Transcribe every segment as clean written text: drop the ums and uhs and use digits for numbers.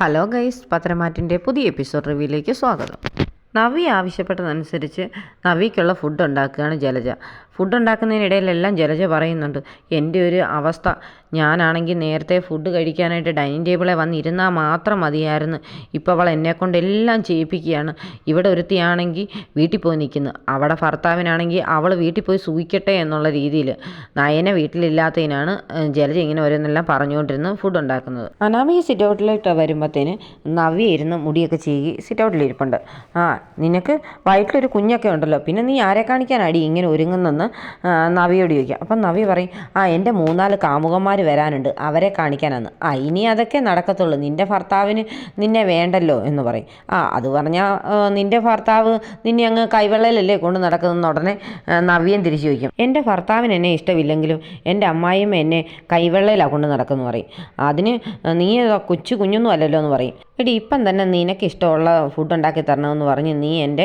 Hello guys, പത്രമാറ്റിൻ്റെ പുതിയ episode റിവ്യൂയിലേക്ക് സ്വാഗതം. Navi ആവശ്യപ്പെട്ടതനുസരിച്ച് നവിക്കുള്ള food ഉണ്ടാക്കുകയാണ് ജലജ. ഫുഡ് ഉണ്ടാക്കുന്നതിനിടയിലെല്ലാം ജലജ പറയുന്നുണ്ട്, എൻ്റെ ഒരു അവസ്ഥ, ഞാനാണെങ്കിൽ നേരത്തെ ഫുഡ് കഴിക്കാനായിട്ട് ഡൈനിങ് ടേബിളെ വന്നിരുന്നാൽ മാത്രം മതിയായിരുന്നു. ഇപ്പോൾ അവൾ എന്നെക്കൊണ്ട് എല്ലാം ചെയ്യിപ്പിക്കുകയാണ്. ഇവിടെ ഒരുത്തിയാണെങ്കിൽ വീട്ടിൽ പോയി നിൽക്കുന്നു, അവിടെ ഭർത്താവിനാണെങ്കിൽ അവൾ വീട്ടിൽ പോയി സൂഹിക്കട്ടെ എന്നുള്ള രീതിയിൽ. നയനെ വീട്ടിലില്ലാത്തതിനാണ് ജലജ ഇങ്ങനെ ഓരോന്നെല്ലാം പറഞ്ഞുകൊണ്ടിരുന്ന് ഫുഡ് ഉണ്ടാക്കുന്നത്. അനാമിക സിറ്റ് ഔട്ടിലേക്ക് വരുമ്പോഴത്തേന് നവ്യ ഇരുന്ന് മുടിയൊക്കെ ചീകി സിറ്റ് ഔട്ടിലിരിപ്പുണ്ട്. നിനക്ക് വയറ്റിലൊരു കുഞ്ഞൊക്കെ ഉണ്ടല്ലോ, പിന്നെ നീ ആരെ കാണിക്കാനടി ഇങ്ങനെ ഒരുങ്ങുന്നെന്ന് നവിയോട് ചോദിക്കാം. അപ്പം നവി പറയും, എൻ്റെ 3-4 കാമുകന്മാർ വരാനുണ്ട്, അവരെ കാണിക്കാനാണ്. ഇനി അതൊക്കെ നടക്കത്തുള്ളൂ, നിൻ്റെ ഭർത്താവിന് നിന്നെ വേണ്ടല്ലോ എന്ന് പറയും. അത് പറഞ്ഞാൽ നിൻ്റെ ഭർത്താവ് നിന്നെ അങ്ങ് കൈവെള്ളയിലല്ലേ കൊണ്ട് നടക്കുന്നതെന്ന് ഉടനെ നവ്യൻ തിരിച്ചു ചോദിക്കും. എൻ്റെ ഭർത്താവിന് എന്നെ ഇഷ്ടമില്ലെങ്കിലും എൻ്റെ അമ്മായിയമ്മ എന്നെ കൈവെള്ളയിലാണ് കൊണ്ട് നടക്കുമെന്ന് പറയും. അതിന് നീ കുഞ്ഞൊന്നും അല്ലല്ലോ എന്ന് പറയും. എടി, ഇപ്പം തന്നെ നിനക്ക് ഇഷ്ടമുള്ള ഫുഡ് ഉണ്ടാക്കി തരണമെന്ന് പറഞ്ഞ് നീ എൻ്റെ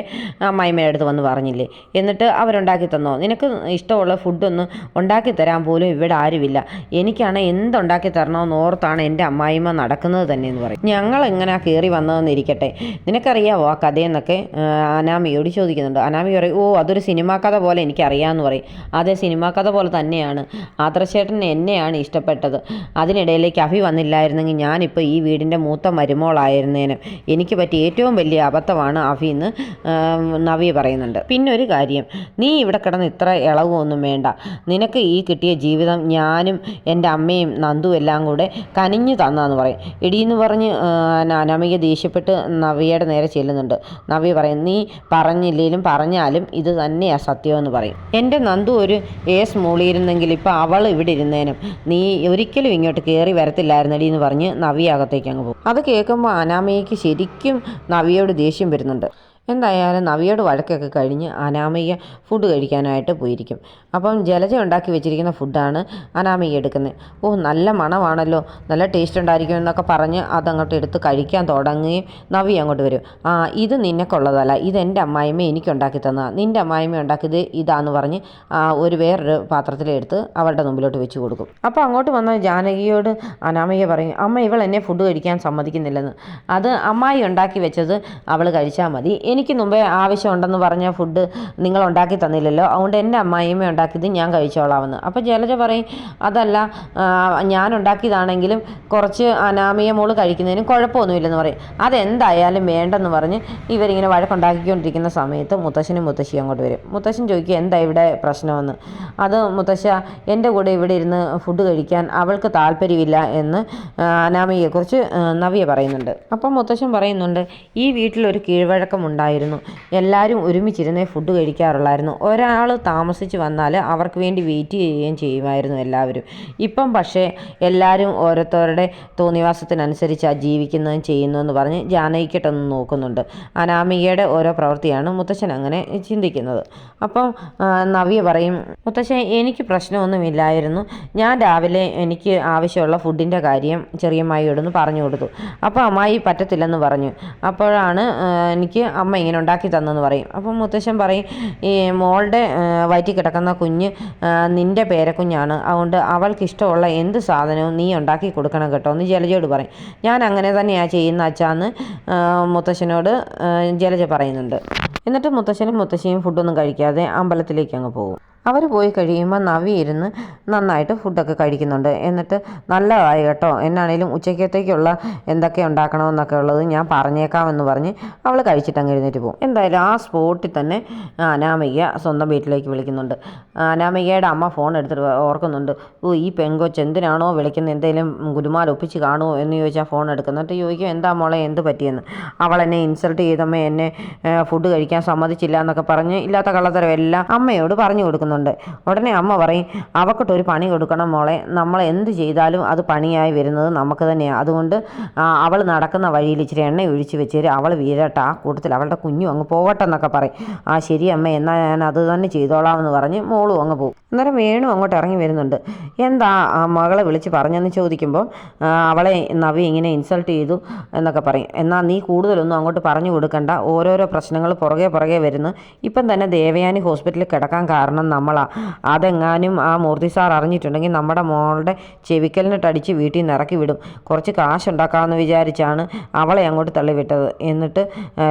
അമ്മായിമ്മയുടെ അടുത്ത് വന്ന് പറഞ്ഞില്ലേ, എന്നിട്ട് അവരുണ്ടാക്കി തന്നോ? നിനക്ക് ഇഷ്ടമുള്ള ഫുഡൊന്നും ഉണ്ടാക്കി തരാൻ പോലും ഇവിടെ ആരുമില്ല. എനിക്കാണ് എന്തുണ്ടാക്കി തരണമെന്ന് ഓർത്താണ് എൻ്റെ അമ്മായിമ്മ നടക്കുന്നത് തന്നെ എന്ന് പറയും. ഞങ്ങളെങ്ങനെ കയറി വന്നതെന്നിരിക്കട്ടെ, നിനക്കറിയാവോ ആ കഥയെന്നൊക്കെ അനാമിയോട് ചോദിക്കുന്നുണ്ട്. അനാമി പറയും, അതൊരു സിനിമാ കഥ പോലെ എനിക്കറിയാമെന്ന് പറയും. അതേ, സിനിമാ കഥ പോലെ തന്നെയാണ്. ആദർശേട്ടൻ എന്നെയാണ് ഇഷ്ടപ്പെട്ടത്. അതിനിടയിലേക്ക് അഭി വന്നില്ലായിരുന്നെങ്കിൽ ഞാനിപ്പോൾ ഈ വീടിൻ്റെ മൂത്ത മരുമോളായിരുന്നേനും. എനിക്ക് പറ്റിയ ഏറ്റവും വലിയ അബദ്ധമാണ് അഭി എന്ന് നവ്യ പറയുന്നുണ്ട്. പിന്നെ ഒരു കാര്യം, നീ ഇവിടെ കിടന്ന് ഇത്ര ഇളവൊന്നും വേണ്ട. നിനക്ക് ഈ കിട്ടിയ ജീവിതം ഞാനും എൻ്റെ അമ്മയും നന്ദു എല്ലാം കൂടെ കനിഞ്ഞു തന്നാന്ന് പറയും. ഇടിയെന്ന് പറഞ്ഞ് അനാമിക ദേഷ്യപ്പെട്ട് നവ്യയുടെ നേരെ ചെല്ലുന്നുണ്ട്. നവ്യ പറയും, നീ പറഞ്ഞില്ലേലും പറഞ്ഞാലും ഇത് തന്നെയാണ് സത്യമെന്ന് പറയും. എൻ്റെ നന്ദു ഒരു മൂളിയിരുന്നെങ്കിൽ ഇപ്പം അവൾ ഇവിടെ ഇരുന്നേനും, നീ ഒരിക്കലും ഇങ്ങോട്ട് കയറി വരത്തില്ലായിരുന്നടി എന്ന് പറഞ്ഞ് നവ്യ അകത്തേക്ക് അങ്ങ് പോകും. അത് കേൾക്കുമ്പോൾ അനാമികയ്ക്ക് ശരിക്കും നവ്യയോട് ദേഷ്യം വരുന്നുണ്ട്. എന്തായാലും നവിയോട് വഴക്കൊക്കെ കഴിഞ്ഞ് അനാമിക ഫുഡ് കഴിക്കാനായിട്ട് പോയിരിക്കും. അപ്പം ജലജ ഉണ്ടാക്കി വെച്ചിരിക്കുന്ന ഫുഡാണ് അനാമിക എടുക്കുന്നത്. നല്ല മണമാണല്ലോ, നല്ല ടേസ്റ്റ് ഉണ്ടായിരിക്കും എന്നൊക്കെ പറഞ്ഞ് അതങ്ങോട്ട് എടുത്ത് കഴിക്കാൻ തുടങ്ങുകയും നവി അങ്ങോട്ട് വരും. ഇത് നിനക്കുള്ളതല്ല, ഇതെൻ്റെ അമ്മായിമ്മ എനിക്കുണ്ടാക്കി തന്നതാണ്, നിൻ്റെ അമ്മായിമ്മ ഉണ്ടാക്കിയത് ഇതാന്ന് പറഞ്ഞ് വേറൊരു പാത്രത്തിലെടുത്ത് അവളുടെ മുമ്പിലോട്ട് വെച്ച് കൊടുക്കും. അപ്പോൾ അങ്ങോട്ട് വന്ന ജാനകിയോട് അനാമിക പറയും, അമ്മ ഇവൾ എന്നെ ഫുഡ് കഴിക്കാൻ സമ്മതിക്കുന്നില്ലെന്ന്. അത് അമ്മായി ഉണ്ടാക്കി വെച്ചത് അവൾ കഴിച്ചാൽ മതി, എനിക്ക് മുമ്പേ ആവശ്യമുണ്ടെന്ന് പറഞ്ഞ ഫുഡ് നിങ്ങൾ ഉണ്ടാക്കി തന്നില്ലല്ലോ, അതുകൊണ്ട് എൻ്റെ അമ്മായിയമ്മ ഉണ്ടാക്കിയത് ഞാൻ കഴിച്ചോളാമെന്ന്. അപ്പോൾ ജലജ പറയും, അതല്ല, ഞാൻ ഉണ്ടാക്കിയതാണെങ്കിലും കുറച്ച് അനാമിക മോള് കഴിക്കുന്നതിനും കുഴപ്പമൊന്നുമില്ലെന്ന് പറയും. അതെന്തായാലും വേണ്ടെന്ന് പറഞ്ഞ് ഇവരിങ്ങനെ വഴക്കുണ്ടാക്കിക്കൊണ്ടിരിക്കുന്ന സമയത്ത് മുത്തശ്ശനും മുത്തശ്ശിയും അങ്ങോട്ട് വരും. മുത്തശ്ശൻ ചോദിക്കുക, എന്താ ഇവിടെ പ്രശ്നമെന്ന്. അത് മുത്തശ്ശ, എൻ്റെ കൂടെ ഇവിടെ ഇരുന്ന് ഫുഡ് കഴിക്കാൻ അവൾക്ക് താല്പര്യമില്ല എന്ന് അനാമികയെക്കുറിച്ച് നവ്യ പറയുന്നുണ്ട്. അപ്പം മുത്തശ്ശൻ പറയുന്നുണ്ട്, ഈ വീട്ടിലൊരു കീഴ്വഴക്കമുണ്ടായിരുന്നു, എല്ലാവരും ഒരുമിച്ചിരുന്നേ ഫുഡ് കഴിക്കാറുള്ളായിരുന്നു. ഒരാൾ താമസിച്ച് വന്നാൽ അവർക്ക് വേണ്ടി വെയിറ്റ് ചെയ്യുകയും ചെയ്യുമായിരുന്നു എല്ലാവരും. ഇപ്പം പക്ഷേ എല്ലാവരും ഓരോരുത്തരുടെ തോന്നിവാസത്തിനനുസരിച്ചാണ് ജീവിക്കുന്നതും ചെയ്യുന്നതെന്ന് പറഞ്ഞ് ജാനകിക്കട്ടൊന്ന് നോക്കുന്നുണ്ട്. അനാമികയുടെ ഓരോ പ്രവൃത്തിയാണ് മുത്തശ്ശൻ അങ്ങനെ ചിന്തിക്കുന്നത്. അപ്പം നവ്യ പറയും, മുത്തശ്ശൻ എനിക്ക് പ്രശ്നമൊന്നുമില്ലായിരുന്നു, ഞാൻ രാവിലെ എനിക്ക് ആവശ്യമുള്ള ഫുഡിൻ്റെ കാര്യം ചെറിയമ്മായിയോടൊന്ന് പറഞ്ഞു കൊടുത്തു. അപ്പോൾ അമ്മായി പറ്റത്തില്ലെന്ന് പറഞ്ഞു. അപ്പോഴാണ് എനിക്ക് അമ്മ ഇങ്ങനെ ഉണ്ടാക്കി തന്നെന്ന് പറയും. അപ്പം മുത്തശ്ശൻ പറയും, ഈ മോളുടെ വയറ്റിൽ കിടക്കുന്ന കുഞ്ഞ് നിൻ്റെ പേരക്കുഞ്ഞാണ്, അതുകൊണ്ട് അവൾക്ക് ഇഷ്ടമുള്ള എന്ത് സാധനവും നീ ഉണ്ടാക്കി കൊടുക്കണം കേട്ടോ എന്ന് ജലജയോട് പറയും. ഞാൻ അങ്ങനെ തന്നെയാണ് ചെയ്യുന്ന അച്ഛാന്ന് മുത്തശ്ശനോട് ജലജ പറയുന്നുണ്ട്. എന്നിട്ട് മുത്തശ്ശനും മുത്തശ്ശിയും ഫുഡൊന്നും കഴിക്കാതെ അമ്പലത്തിലേക്ക് അങ്ങ് പോകും. അവർ പോയി കഴിയുമ്പോൾ നവി ഇരുന്ന് നന്നായിട്ട് ഫുഡൊക്കെ കഴിക്കുന്നുണ്ട്. എന്നിട്ട് നല്ലതായി കേട്ടോ, എന്നാണേലും ഉച്ചക്കത്തേക്കുള്ള എന്തൊക്കെ ഉണ്ടാക്കണമെന്നൊക്കെ ഉള്ളത് ഞാൻ പറഞ്ഞേക്കാമെന്ന് പറഞ്ഞ് അവൾ കഴിച്ചിട്ടങ്ങ് എഴുന്നേറ്റ് പോകും. എന്തായാലും ആ സ്പോട്ടിൽ തന്നെ അനാമിക സ്വന്തം വീട്ടിലേക്ക് വിളിക്കുന്നുണ്ട്. അനാമികയുടെ അമ്മ ഫോൺ എടുത്തിട്ട് ഓർക്കുന്നുണ്ട്, ഈ പെങ്കൊച്ച് എന്തിനാണോ വിളിക്കുന്നത്, എന്തെങ്കിലും ഗുരുമാൽ ഒപ്പിച്ച് കാണുമോ എന്ന് ചോദിച്ചാൽ ഫോൺ എടുക്കുന്നിട്ട് ചോദിക്കും, എന്താ മോളെ എന്ത് പറ്റിയെന്ന്. അവൾ എന്നെ ഇൻസൾട്ട് ചെയ്തമ്മ, എന്നെ ഫുഡ് കഴിക്കാൻ സമ്മതിച്ചില്ല എന്നൊക്കെ പറഞ്ഞ് ഇല്ലാത്ത കള്ളത്തരം എല്ലാം അമ്മയോട് പറഞ്ഞു കൊടുക്കുന്നു. ഉടനെ അമ്മ പറയും, അവക്കൊട്ടൊരു പണി കൊടുക്കണം മോളെ, നമ്മൾ എന്ത് ചെയ്താലും അത് പണിയായി വരുന്നത് നമുക്ക് തന്നെയാണ്, അതുകൊണ്ട് അവൾ നടക്കുന്ന വഴിയിൽ ഇച്ചിരി എണ്ണ ഒഴിച്ച് വെച്ചേര്, അവൾ വീഴട്ടെ, ആ കൂട്ടത്തിൽ അവളുടെ കുഞ്ഞും അങ്ങ് പോകട്ടെ എന്നൊക്കെ പറയും. ശരി അമ്മ, എന്നാൽ ഞാൻ അത് തന്നെ ചെയ്തോളാമെന്ന് പറഞ്ഞ് മോളും അങ്ങ് പോകും. അന്നേരം വേണു അങ്ങോട്ട് ഇറങ്ങി വരുന്നുണ്ട്. എന്താ മകളെ വിളിച്ച് പറഞ്ഞെന്ന് ചോദിക്കുമ്പോൾ അവളെ നവി ഇങ്ങനെ ഇൻസൾട്ട് ചെയ്തു എന്നൊക്കെ പറയും. എന്നാൽ നീ കൂടുതലൊന്നും അങ്ങോട്ട് പറഞ്ഞു കൊടുക്കണ്ട, ഓരോരോ പ്രശ്നങ്ങൾ പുറകെ വരുന്നു. ഇപ്പം തന്നെ ദേവയാനി ഹോസ്പിറ്റലിൽ കിടക്കാൻ കാരണം നമ്മളാ. അതെങ്ങാനും ആ മൂർത്തി സാർ അറിഞ്ഞിട്ടുണ്ടെങ്കിൽ നമ്മുടെ മോളുടെ ചെവിക്കലിനിട്ടടിച്ച് വീട്ടിൽ നിന്ന് ഇറക്കി വിടും. കുറച്ച് കാശുണ്ടാക്കാമെന്ന് വിചാരിച്ചാണ് അവളെ അങ്ങോട്ട് തള്ളിവിട്ടത്. എന്നിട്ട്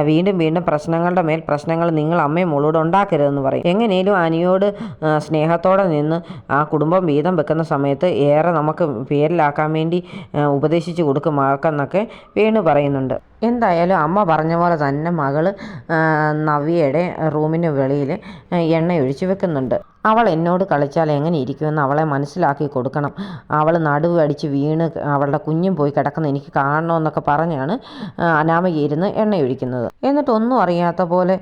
വീണ്ടും വീണ്ടും പ്രശ്നങ്ങളുടെ മേൽ പ്രശ്നങ്ങൾ നിങ്ങൾ അമ്മയും മോളോട് ഉണ്ടാക്കരുതെന്ന് പറയും. എങ്ങനെയും അനിയോട് സ്നേഹത്തോടെ നിന്ന് ആ കുടുംബം വീതം വെക്കുന്ന സമയത്ത് ഏറെ നമുക്ക് പേരിലാക്കാൻ വേണ്ടി ഉപദേശിച്ച് കൊടുക്കും മകക്കെന്നൊക്കെ വേണു പറയുന്നുണ്ട്. എന്തായാലും അമ്മ പറഞ്ഞ പോലെ തന്നെ മകൾ നവ്യയുടെ റൂമിന് വെളിയിൽ എണ്ണയൊഴിച്ച് വെക്കുന്നുണ്ട്. അവൾ എന്നോട് കളിച്ചാൽ എങ്ങനെ ഇരിക്കുമെന്ന് അവളെ മനസ്സിലാക്കി കൊടുക്കണം. അവൾ നടുവ് അടിച്ച് വീണ് അവളുടെ കുഞ്ഞും പോയി കിടക്കുന്ന എനിക്ക് കാണണമെന്നൊക്കെ പറഞ്ഞാണ് അനാമിക ഇരുന്ന് എണ്ണയൊഴിക്കുന്നത്. എന്നിട്ട് ഒന്നും അറിയാത്ത പോലെ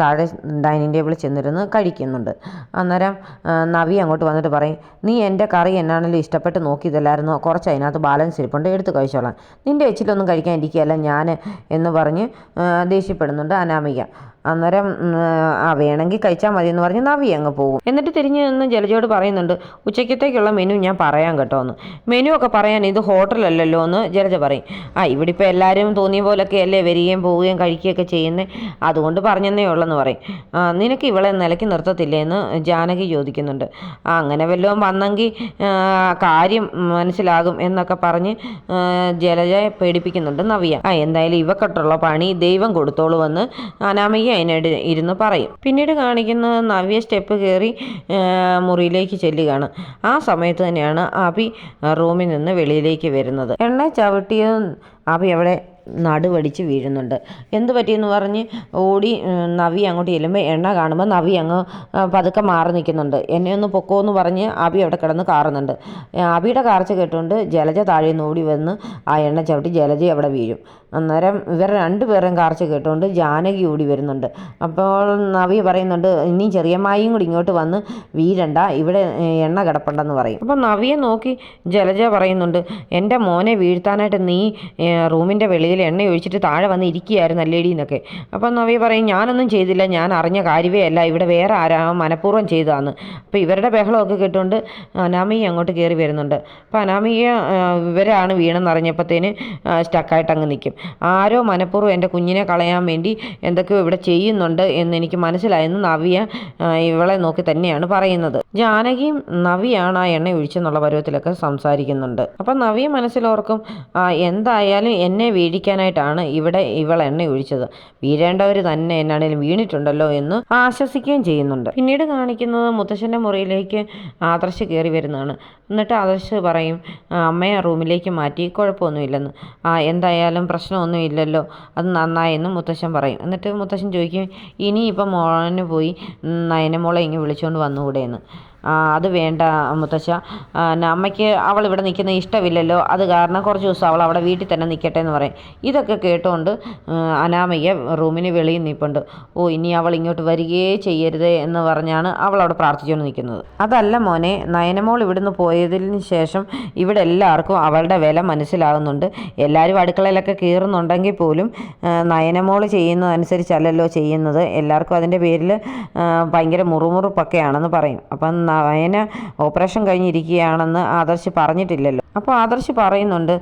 താഴെ ഡൈനിങ് ടേബിളിൽ ചെന്നിരുന്ന് കഴിക്കുന്നുണ്ട്. അന്നേരം നവ്യ അങ്ങോട്ട് വന്നിട്ട് പറയും, നീ എൻ്റെ കറി എന്നാണെങ്കിലും ഇഷ്ടപ്പെട്ട് നോക്കിയതല്ലായിരുന്നോ, കുറച്ച് അതിനകത്ത് ബാലൻസ് ഇരിപ്പുണ്ട്, എടുത്ത് കഴിച്ചോളാം, നിൻ്റെ എച്ചിലൊന്നും കഴിക്കാൻ ഇരിക്കുകയല്ല ഞാൻ എന്ന് പറഞ്ഞ് ദേഷ്യപ്പെടുന്നുണ്ട് അനാമിക. അന്നേരം വേണമെങ്കിൽ കഴിച്ചാൽ മതി എന്ന് പറഞ്ഞ് നവ്യ അങ്ങ് പോകും. എന്നിട്ട് തിരിഞ്ഞ് നിന്ന് ജലജയോട് പറയുന്നുണ്ട്, ഉച്ചയ്ക്കത്തേക്കുള്ള മെനു ഞാൻ പറയാം കേട്ടോ എന്ന്. മെനു ഒക്കെ പറയാൻ ഇത് ഹോട്ടലല്ലല്ലോ എന്ന് ജലജ പറയും. ഇവിടെ ഇപ്പോൾ എല്ലാവരും തോന്നിയ പോലൊക്കെ അല്ലേ വരികയും പോവുകയും കഴിക്കുകയൊക്കെ ചെയ്യുന്നത്, അതുകൊണ്ട് പറഞ്ഞെന്നേ ഉള്ളെന്ന് പറയും. നിനക്ക് ഇവളെ നിലയ്ക്ക് നിർത്തത്തില്ലേ എന്ന് ജാനകി ചോദിക്കുന്നുണ്ട്. അങ്ങനെ വല്ലതും വന്നെങ്കിൽ കാര്യം മനസ്സിലാകും എന്നൊക്കെ പറഞ്ഞ് ജലജയെ പേടിപ്പിക്കുന്നുണ്ട് നവ്യ. എന്തായാലും ഇവക്കൊട്ടുള്ള പണി ദൈവം കൊടുത്തോളൂ എന്ന് അനാമിക അതിനിടെ ഇരുന്ന് പറയും. പിന്നീട് കാണിക്കുന്നത് നവ്യ സ്റ്റെപ്പ് കയറി മുറിയിലേക്ക് ചെല്ലുകയാണ്. ആ സമയത്ത് തന്നെയാണ് അഭി റൂമിൽ നിന്ന് വെളിയിലേക്ക് വരുന്നത്. എണ്ണ ചവിട്ടിയും അഭി അവിടെ നടുവടിച്ച് വീഴുന്നുണ്ട്. എന്ത് പറ്റിയെന്ന് പറഞ്ഞ് ഓടി നവ്യ അങ്ങോട്ട് ചെല്ലുമ്പോൾ എണ്ണ കാണുമ്പോൾ നവ്യ അങ്ങ് പതുക്കെ മാറി നിൽക്കുന്നുണ്ട്. എന്നെ ഒന്ന് പൊക്കോന്ന് പറഞ്ഞ് അഭി അവിടെ കിടന്ന് കാറുന്നുണ്ട്. അഭിയുടെ കാർച്ച കേട്ടുകൊണ്ട് ജലജ താഴെ നിന്ന് ഓടി വന്ന് ആ എണ്ണ ചവിട്ടി ജലജ അവിടെ വീഴും. അന്നേരം ഇവർ രണ്ടുപേരും കാർച്ച കേട്ടുകൊണ്ട് ജാനകി ഓടി വരുന്നുണ്ട്. അപ്പോൾ നവ്യ പറയുന്നുണ്ട്, ഇനി ചെറിയമ്മായിയും കൂടി ഇങ്ങോട്ട് വന്ന് വീഴണ്ട, ഇവിടെ എണ്ണ കിടപ്പുണ്ടെന്ന് പറയും. അപ്പോൾ നവ്യെ നോക്കി ജലജ പറയുന്നുണ്ട്, എൻ്റെ മോനെ വീഴ്ത്താനായിട്ട് നീ റൂമിൻ്റെ വെളിയിൽ എണ്ണ ഒഴിച്ചിട്ട് താഴെ വന്ന് ഇരിക്കുകയായിരുന്നു അല്ലേടി എന്നൊക്കെ. അപ്പം നവ്യ പറയും, ഞാനൊന്നും ചെയ്തില്ല, ഞാൻ അറിഞ്ഞ കാര്യമേ അല്ല, ഇവിടെ വേറെ ആരാ മനഃപൂർവ്വം ചെയ്തതാണ്. അപ്പോൾ ഇവരുടെ ബഹളമൊക്കെ കേട്ടുകൊണ്ട് അനാമിക അങ്ങോട്ട് കയറി വരുന്നുണ്ട്. അപ്പോൾ അനാമിക ഇവരാണ് വീണെന്നറിഞ്ഞപ്പോഴത്തേന് സ്റ്റക്കായിട്ട് അങ്ങ് നിൽക്കും. ആരോ മനഃപൂർവ്വം എൻ്റെ കുഞ്ഞിനെ കളയാൻ വേണ്ടി എന്തൊക്കെയോ ഇവിടെ ചെയ്യുന്നുണ്ട് എന്ന് എനിക്ക് മനസ്സിലായെന്ന് നവ്യ ഇവളെ നോക്കി തന്നെയാണ് പറയുന്നത്. ജാനകിയും നവ്യാണ് ആ എണ്ണ ഒഴിച്ചെന്നുള്ള പരുവത്തിലൊക്കെ സംസാരിക്കുന്നുണ്ട്. അപ്പം നവ്യ മനസ്സിലോർക്കും, എന്തായാലും എന്നെ വീഴിക്കാനായിട്ടാണ് ഇവിടെ ഇവൾ എണ്ണ ഒഴിച്ചത്, വീഴേണ്ടവർ തന്നെ എന്നാണേലും വീണിട്ടുണ്ടല്ലോ എന്ന് ആശ്വസിക്കുകയും ചെയ്യുന്നുണ്ട്. പിന്നീട് കാണിക്കുന്നത് മുത്തശ്ശൻ്റെ മുറിയിലേക്ക് ആദർശ് കയറി വരുന്നതാണ്. എന്നിട്ട് ആദർശ് പറയും, അമ്മയെ റൂമിലേക്ക് മാറ്റി, കുഴപ്പമൊന്നുമില്ലെന്ന്. എന്തായാലും പ്രശ്നമൊന്നും ഇല്ലല്ലോ, അത് നന്നായെന്നും മുത്തശ്ശൻ പറയും. എന്നിട്ട് മുത്തശ്ശൻ ചോദിക്കും, ഇനിയിപ്പം മോളന് പോയി നയനമോളെ ഇങ്ങ് വിളിച്ചുകൊണ്ട് വന്നുകൂടെയെന്ന്. അത് വേണ്ട മുത്തശ്ശ, അമ്മയ്ക്ക് അവൾ ഇവിടെ നിൽക്കുന്ന ഇഷ്ടമില്ലല്ലോ, അത് കാരണം കുറച്ച് ദിവസം അവൾ അവിടെ വീട്ടിൽ തന്നെ നിൽക്കട്ടെ എന്ന് പറയും. ഇതൊക്കെ കേട്ടുകൊണ്ട് അനാമിക റൂമിന് വെളിയിൽ നിൽപ്പുണ്ട്. ഇനി അവൾ ഇങ്ങോട്ട് വരികയേ ചെയ്യരുതേ എന്ന് പറഞ്ഞാണ് അവൾ അവിടെ പ്രാർത്ഥിച്ചുകൊണ്ട് നിൽക്കുന്നത്. അതല്ല മോനെ, നയനമോൾ ഇവിടുന്ന് പോയതിന് ശേഷം ഇവിടെ എല്ലാവർക്കും അവളുടെ വില മനസ്സിലാകുന്നുണ്ട്. എല്ലാവരും അടുക്കളയിലൊക്കെ കയറുന്നുണ്ടെങ്കിൽ പോലും നയനമോൾ ചെയ്യുന്നതനുസരിച്ചല്ലല്ലോ ചെയ്യുന്നത്, എല്ലാവർക്കും അതിൻ്റെ പേരിൽ ഭയങ്കര മുറുമുറുപ്പൊക്കെയാണെന്ന് പറയും. അപ്പം നയന ഓപ്പറേഷൻ കഴിഞ്ഞിരിക്കുകയാണെന്ന് ആദർശ് പറഞ്ഞിട്ടില്ലല്ലോ. അപ്പോൾ ആദർശ് പറയുന്നുണ്ട്,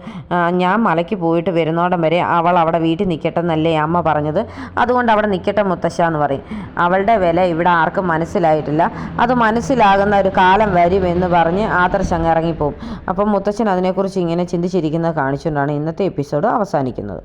ഞാൻ മലയ്ക്ക് പോയിട്ട് വരുന്നോടം വരെ അവൾ അവിടെ വീട്ടിൽ നിൽക്കട്ടെ എന്നല്ലേ അമ്മ പറഞ്ഞത്, അതുകൊണ്ട് അവിടെ നിൽക്കട്ടെ മുത്തശ്ശ എന്ന് പറയും. അവളുടെ വില ഇവിടെ ആർക്കും മനസ്സിലായിട്ടില്ല, അത് മനസ്സിലാകുന്ന ഒരു കാലം വരുമെന്ന് പറഞ്ഞ് ആദർശ് അങ്ങ് ഇറങ്ങിപ്പോവും. അപ്പം മുത്തശ്ശൻ അതിനെക്കുറിച്ച് ഇങ്ങനെ ചിന്തിച്ചിരിക്കുന്നത് കാണിച്ചുകൊണ്ടാണ് ഇന്നത്തെ എപ്പിസോഡ് അവസാനിക്കുന്നത്.